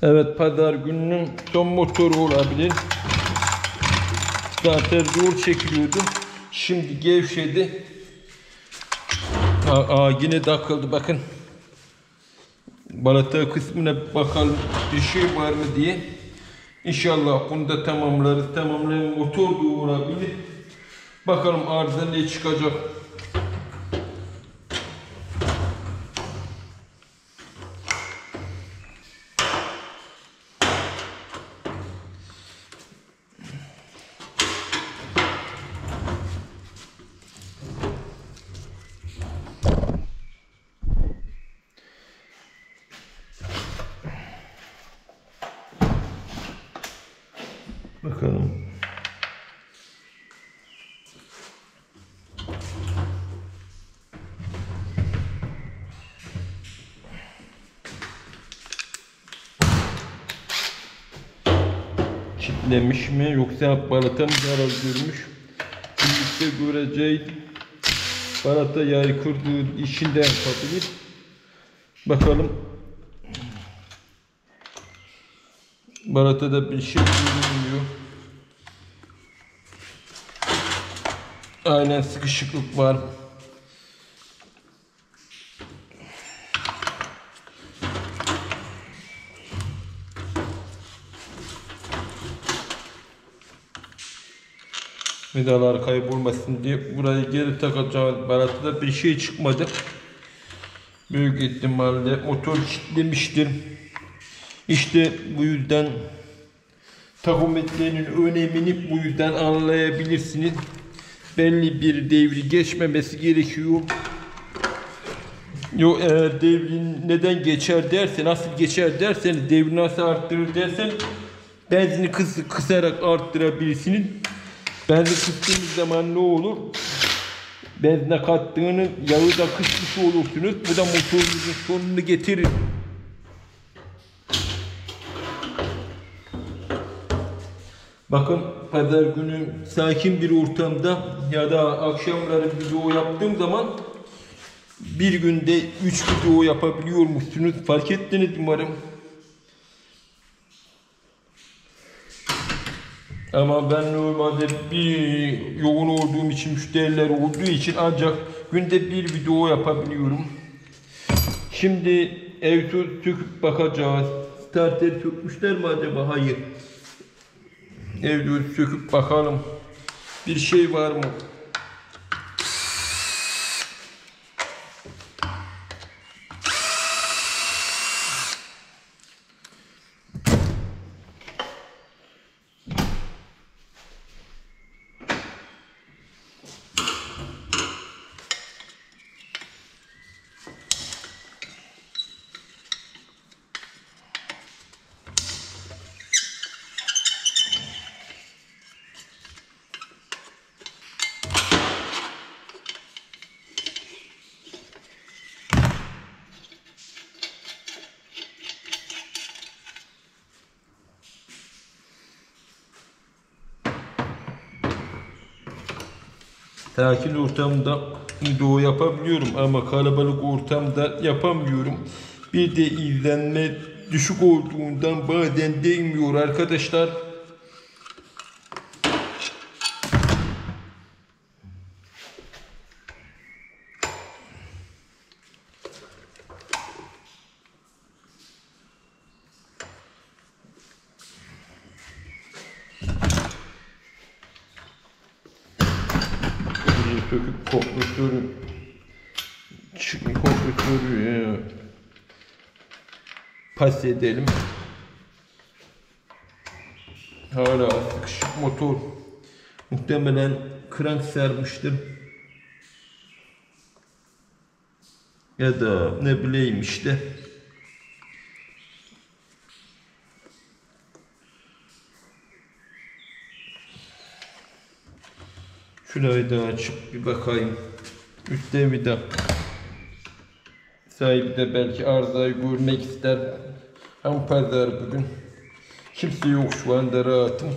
Evet, pazar gününün son motoru olabilir. Zaten zor çekiliyordu. Şimdi gevşedi. Yine takıldı bakın. Balata kısmına bakalım bir şey var mı diye. İnşallah bunu da tamamlarız. Tamamlayan motor da olabilir. Bakalım arıza ne çıkacak. Bakalım. Kitlemiş mi yoksa balata mı zarar görmüş? Birlikte göreceğiz. Balata yay kırdığı işinden yapabilir. Bakalım. Balatada bir şey görünmüyor. Aynen sıkışıklık var. Vidalar kaybolmasın diye burayı geri takacağız. Balatada bir şey çıkmadı. Büyük ihtimalle motor kilitlemiştir. İşte bu yüzden takometrenin önemini bu yüzden anlayabilirsiniz. Belli bir devri geçmemesi gerekiyor. Yo, eğer devrin neden geçer derse, nasıl geçer derseniz, devri nasıl arttırır dersen, benzini kısarak arttırabilirsiniz. Benzin kıstığınız zaman ne olur? Benzine kattığınız yağı da kısmış olursunuz. Bu da motorunuzun sonunu getirir. Bakın pazar günü sakin bir ortamda ya da akşamları video yaptığım zaman bir günde 3 video yapabiliyormuşsunuz. Fark ettiniz umarım. Ama ben normalde bir yoğun olduğum için, müşteriler olduğu için ancak günde bir video yapabiliyorum. Şimdi egzoz söküp bakacağız. Starter sökmüşler mi acaba? Hayır. Egzoz söküp bakalım. Bir şey var mı? Sakin ortamda video yapabiliyorum ama kalabalık ortamda yapamıyorum. Bir de izlenme düşük olduğundan bazen değmiyor arkadaşlar. Söküp kompresörü pas edelim. Hala sıkışık motor. Muhtemelen krank sarmıştır. Ya da ne bileyim işte. Şurayı da açıp bir bakayım. Üstte vida. Sahibi de belki arızayı görmek ister. Ama pazar bugün. Kimse yok, şu anda rahatım.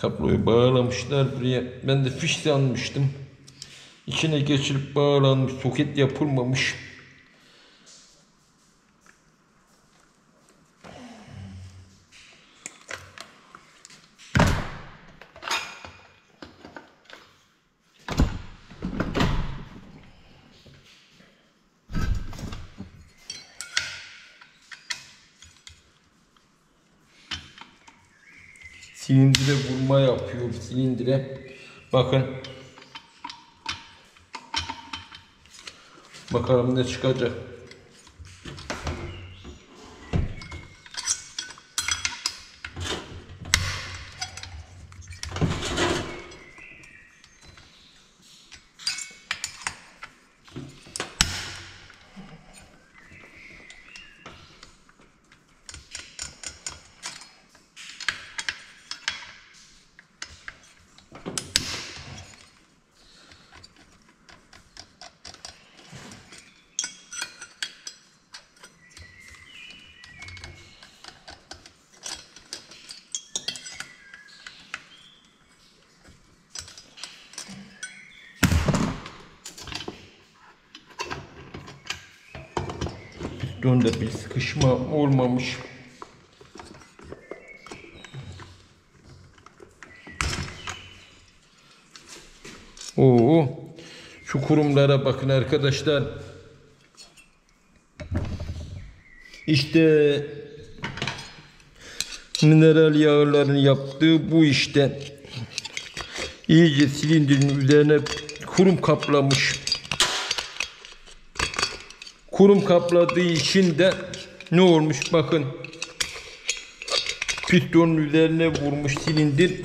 Kabloyu bağlamışlar buraya. Ben de fiş sanmıştım. İçine geçirip bağlanmış. Soket yapılmamış. Silindire vurma yapıyor, silindire. Bakın. Bakalım ne çıkacak. Pistonda bir sıkışma olmamış. Oo, şu kurumlara bakın arkadaşlar. İşte mineral yağların yaptığı bu işte. İyice silindirin üzerine kurum kaplamış. Kurum kapladığı için de ne olmuş bakın. Pistonun üzerine vurmuş silindir.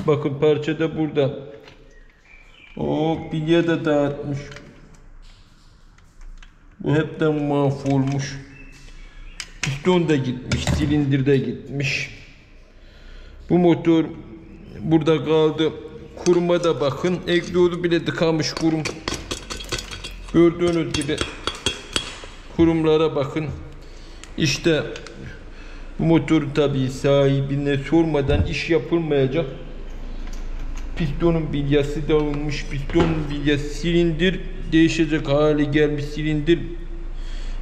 Bakın parça da burada. O bilye de dağıtmış. Bu hepten mahvolmuş. Piston da gitmiş, silindir de gitmiş. Bu motor burada kaldı. Kuruma da bakın. Egzozu bile tıkamış kurum. Gördüğünüz gibi kurumlara bakın. İşte bu motor tabii sahibine sormadan iş yapılmayacak. Pistonun bilyası dağılmış. Pistonun bilyası silindir değişecek hale gelmiş silindir.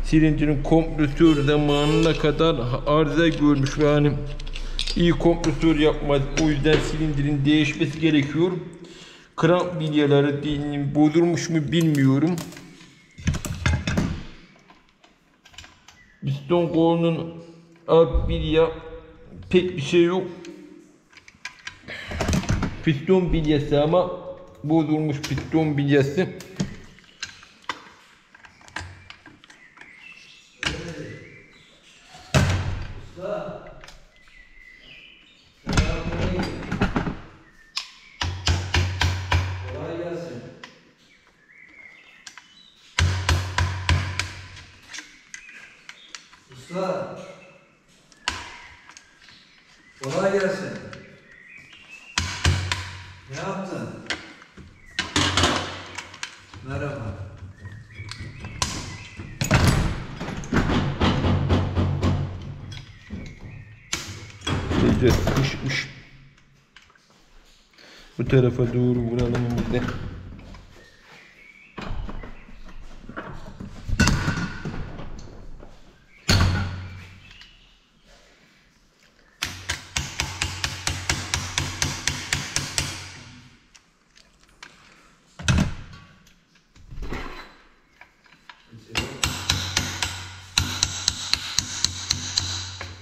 Silindirin kompresör zamanına kadar arıza görmüş ve hani iyi kompresör yapmaz. O yüzden silindirin değişmesi gerekiyor. Kramp bilyeleri bozulmuş mu bilmiyorum. Piston kolunun alt bilye pek bir şey yok. Piston bilyesi ama bozulmuş piston bilyesi. Usta, kolay gelsin. Ne yaptın? Merhaba. İyice sıkışmış. Bu tarafa doğru vuralım bir de.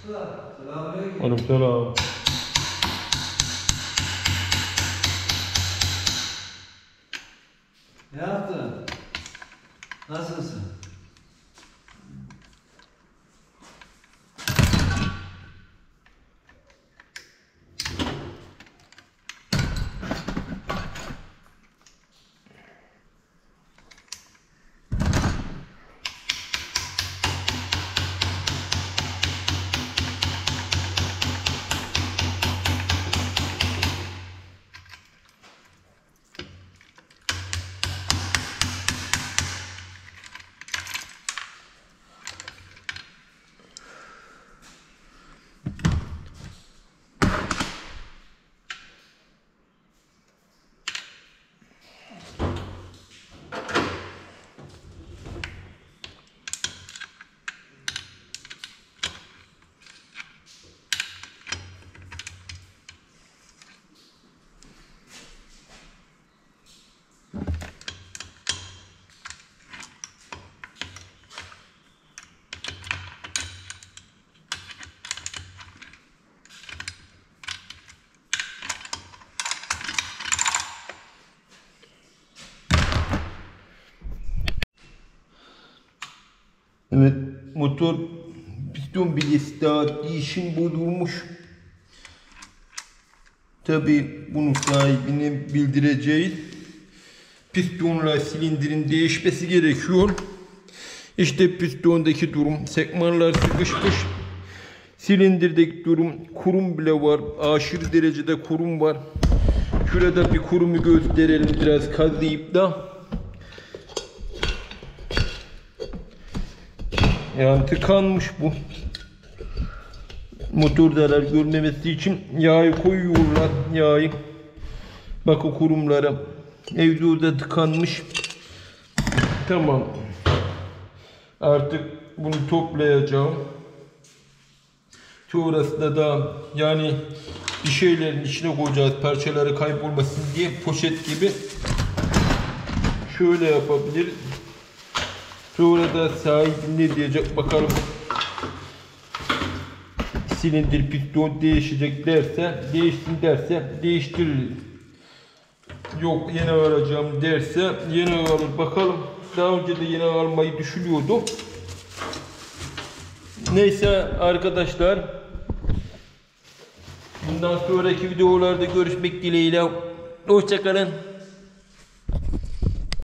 Selamünaleyküm. Aleykümselam. Ne yaptın? Nasılsın? Motor piston bilyesi daha değişim bozulmuş. Tabi bunu sahibine bildireceğiz. Pistonla silindirin değişmesi gerekiyor. İşte pistondaki durum. Sekmanlar sıkışmış. Silindirdeki durum. Kurum bile var. Aşırı derecede kurum var. Şurada bir kurumu gösterelim biraz kazıyıp da. Yani tıkanmış bu. Motor zarar görmemesi için yağı koyuyorlar. Yağı. Bakın kurumlara. Egzoza tıkanmış. Tamam. Artık bunu toplayacağım. Sonrasında da yani bir şeylerin içine koyacağız. Parçaları kaybolmasın diye poşet gibi. Şöyle yapabilir. Sonra da sahibi ne diyecek bakalım. Silindir piston değişecek derse, değişsin derse değiştirir. Yok yeni alacağım derse yeni alır. Bakalım. Daha önce de yeni almayı düşünüyordu. Neyse arkadaşlar. Bundan sonraki videolarda görüşmek dileğiyle. Hoşça kalın.